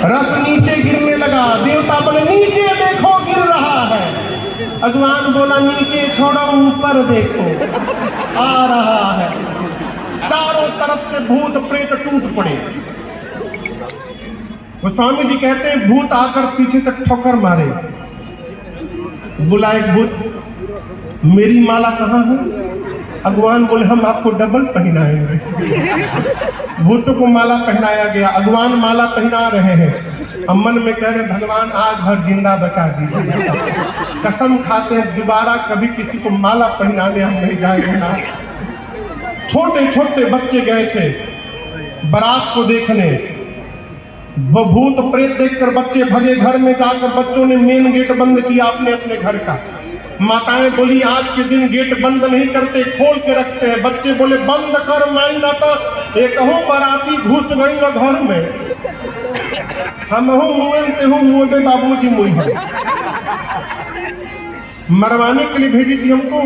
रस नीचे गिरने लगा। देवता बोले नीचे देखो गिर रहा है। भगवान बोला नीचे छोड़ो ऊपर देखो आ रहा है। चारों तरफ से भूत प्रेत टूट पड़े। गोस्वामी जी कहते हैं भूत आकर पीछे से ठोकर मारे। बोला एक भूत मेरी माला कहाँ है? भगवान बोले हम आपको डबल पहनाएंगे। भूतों को माला पहनाया गया। भगवान माला पहना रहे हैं। हम मन में कह रहे भगवान आज भर जिंदा बचा दीजिए। कसम खाते हैं दोबारा कभी किसी को माला पहनाने हम नहीं जाएंगे ना। छोटे छोटे बच्चे गए थे बारात को देखने। वो भूत प्रेत देखकर बच्चे भगे। घर में जाकर बच्चों ने मेन गेट बंद किया अपने अपने घर का। माताएं बोली आज के दिन गेट बंद नहीं करते, खोल के रखते हैं। बच्चे बोले बंद कर मैं ना तो एक बाराती घुस गई ना घर में। हम मुँह बाबूजी मुँह मरवाने के लिए भेजी थी हमको।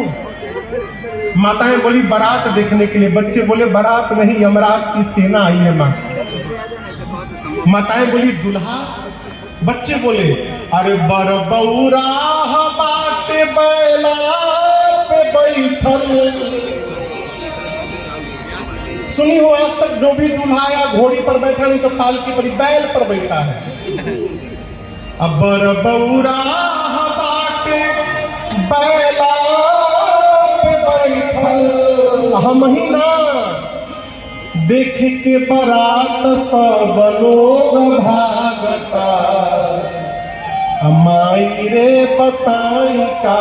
माताएं बोली बारात देखने के लिए। बच्चे बोले बारात नहीं यमराज की सेना आई है माँ। माताएं बोली दुल्हा। बच्चे बोले अरे बरबौरा बाटे बैला पे बैठल। सुनी हो आज तक जो भी दूल्हा या घोड़ी पर बैठा नहीं तो पालकी पर बैल पर बैठा है। अब बरबौरा बाटे बैला पे बैठल। हम ही ना देख के बारात सब लोग भागता। माई रे बताई का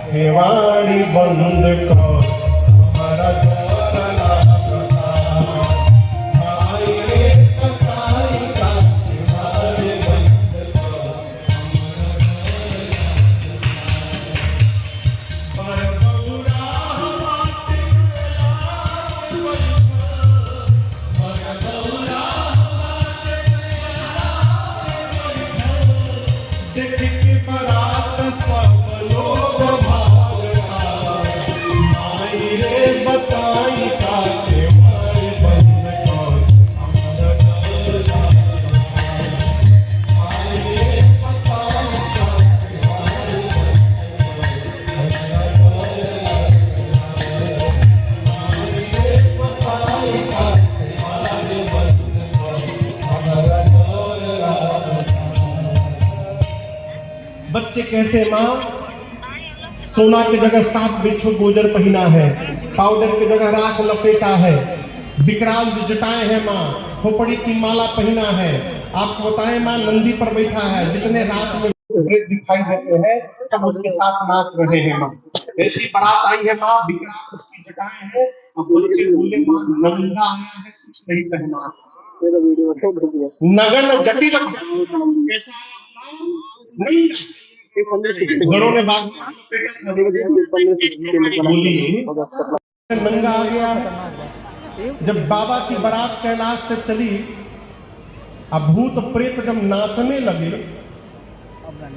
केवाड़ी बंद कर हमारा द्वार लागता। माई रे बताई का केवाड़ी बंद कर बच्चे कहते माँ सोना की जगह सांप बिच्छू गोजर पहना है, पाउडर की जगह राख लपेटा है, विकराल जटाएं है माँ, खोपड़ी की माला पहना है। आपको बताएं माँ नंदी पर बैठा है। जितने रात में दिखाई देते हैं सब उसके साथ नाच रहे हैं माँ। ऐसी बारात आई है माँ, विकराल उसकी जटाएं है। अब बच्चे बोले माँ नंगा आया है कुछ नहीं पहना। नगन जटिल कैसा नहीं घरों ने बाग नंगा आ गया। जब बाबा की बारात कैलाश से चली, अब भूत प्रेत जब नाचने लगे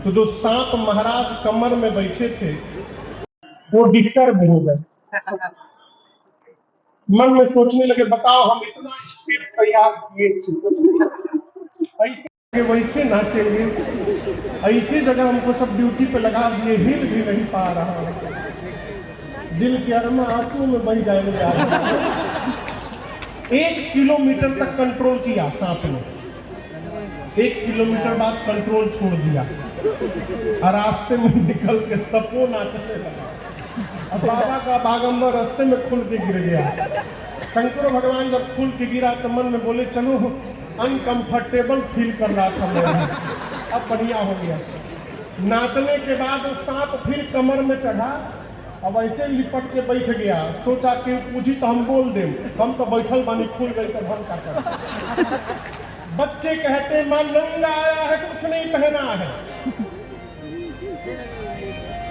तो जो सांप महाराज कमर में बैठे थे वो डिस्टर्ब हो गए। मन में सोचने लगे बताओ हम इतना स्पीड तैयार किए वैसे नाचेंगे, ऐसी जगह हमको सब ड्यूटी पे लगा दिए, हिल भी नहीं पा रहा। दिल के अरमा आंसू में बह जाएंगे। 1 किलोमीटर तक कंट्रोल किया सांप ने। 1 किलोमीटर बाद कंट्रोल छोड़ दिया और रास्ते में निकल के सपो नाचने लगा। अब बाबा का बागंबर रास्ते में खुल के गिर गया। शंकर भगवान जब खुल के गिरा तो मन में बोले चलो अनकंफर्टेबल फील कर रहा था मैं, अब बढ़िया हो गया। नाचने के बाद सांप फिर कमर में चढ़ा, अब ऐसे लिपट के बैठ गया। सोचा कि पूछी तो हम बोल दें, हम तो बैठल बानी, खुल गई तो हम का कर। बच्चे कहते मां नंगा आया है कुछ नहीं पहना है।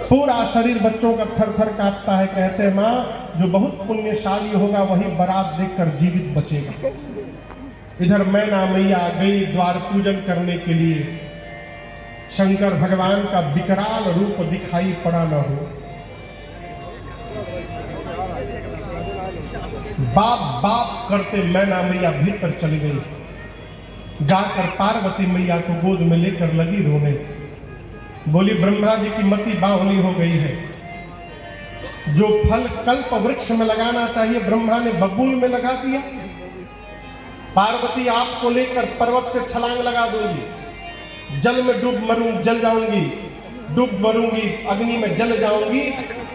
पूरा शरीर बच्चों का थर थर कांपता है। कहते मां जो बहुत पुण्यशाली होगा वही बारात देखकर जीवित बचेगा। इधर मैना मैया गई द्वार पूजन करने के लिए। शंकर भगवान का विकराल रूप दिखाई पड़ा न हो। बाप बाप करते मैना मैया भीतर चली गई। जाकर पार्वती मैया को गोद में लेकर लगी रोने। बोली ब्रह्मा जी की मति बावली हो गई है, जो फल कल्प वृक्ष में लगाना चाहिए ब्रह्मा ने बबूल में लगा दिया। पार्वती आपको लेकर पर्वत से छलांग लगा दूंगी, जल में जल जाऊंगी, डूब मरूंगी, अग्नि में जल जाऊंगी,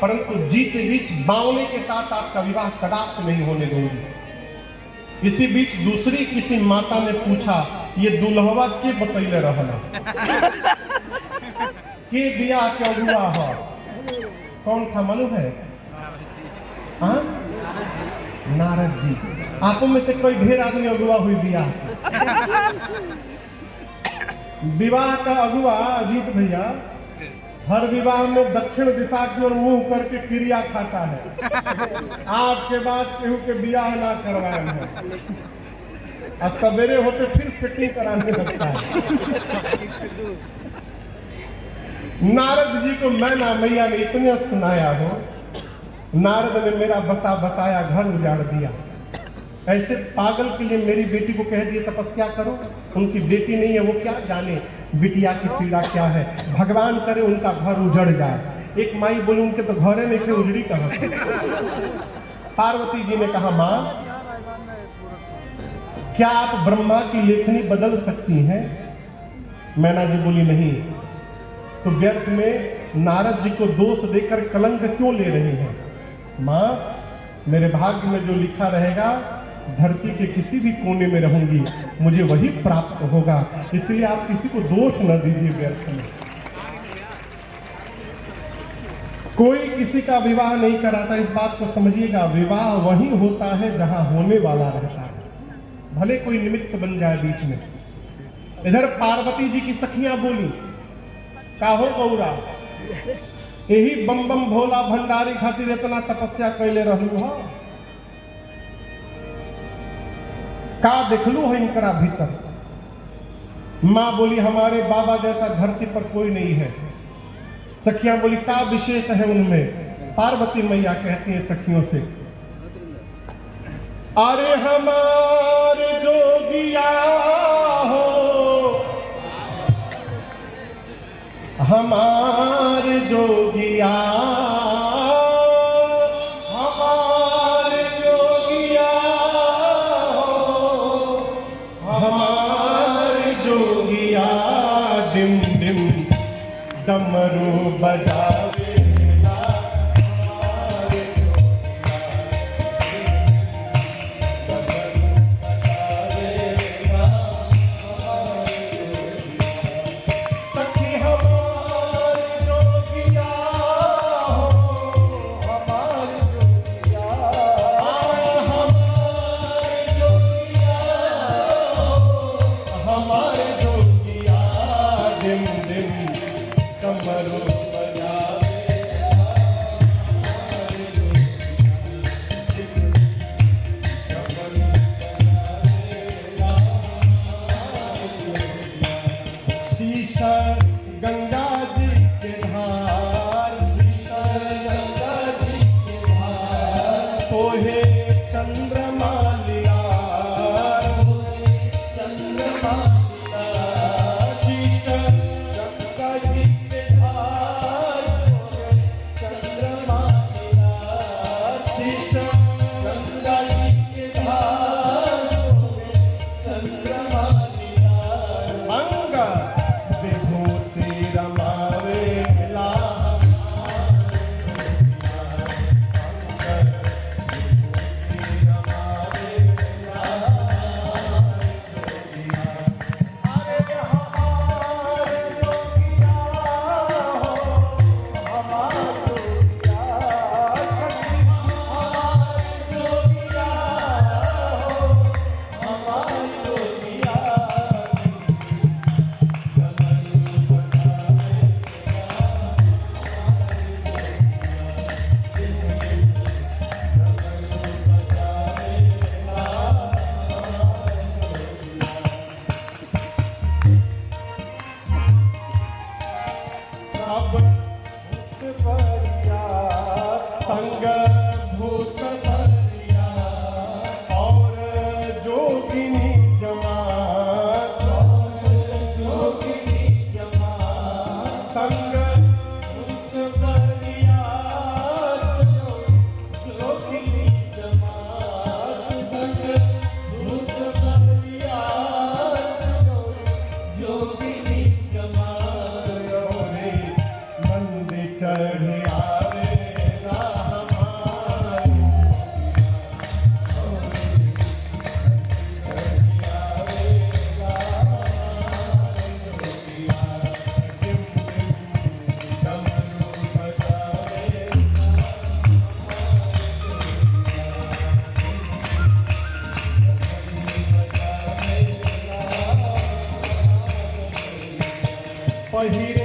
परंतु जीते जी इस बावले के साथ आपका विवाह कदापि नहीं होने दूंगी। इसी बीच दूसरी किसी माता ने पूछा, ये दुल्हवा के बतैले रहना के बियाह क्यों हुआ हो? कौन था मालूम है? हाँ, नारद जी। आपों में से कोई ढेर आदमी अगुआ हुई बियाह। विवाह का अगुआ अजीत भैया हर विवाह में दक्षिण दिशा की ओर मुंह करके क्रिया खाता है। आज के बाद केहू के बियाह ना करवाए है, और सवेरे होते फिर सेटिंग कराने लगता है। नारद जी को मैना मैया ने इतना सुनाया हो, नारद ने मेरा बसा बसाया घर उजाड़ दिया। ऐसे पागल के लिए मेरी बेटी को कह दिए तपस्या करो, उनकी बेटी नहीं है, वो क्या जाने बिटिया की पीड़ा क्या है। भगवान करे उनका घर उजड़ जाए। एक माई बोली उनके तो घरे नहीं थे, उजड़ी कहां से? पार्वती जी ने कहा, मां क्या आप ब्रह्मा की लेखनी बदल सकती हैं? मैना जी बोली नहीं। तो व्यर्थ में नारद जी को दोष देकर कलंक क्यों ले रही हैं? मां, मेरे भाग्य में जो लिखा रहेगा, धरती के किसी भी कोने में रहूंगी, मुझे वही प्राप्त होगा, इसलिए आप किसी को दोष न दीजिए व्यर्थ में। कोई किसी का विवाह नहीं कराता, इस बात को समझिएगा। विवाह वही होता है जहां होने वाला रहता है, भले कोई निमित्त बन जाए बीच में। इधर पार्वती जी की सखियां बोली, काहो गौरा, यही बम बम भोला भंडारी खातिर इतना तपस्या कैले रहलू हो, का देखलू है इनकरा भीतर? मां बोली, हमारे बाबा जैसा धरती पर कोई नहीं है। सखियां बोली, का विशेष है उनमें? पार्वती मैया कहती है सखियों से, अरे हमारे जोगिया हो, हमारे जोगिया, हमारे जोगिया हो, हमारे जोगिया डिम डिम डमरू बजावे। कमरो बजा पहिरे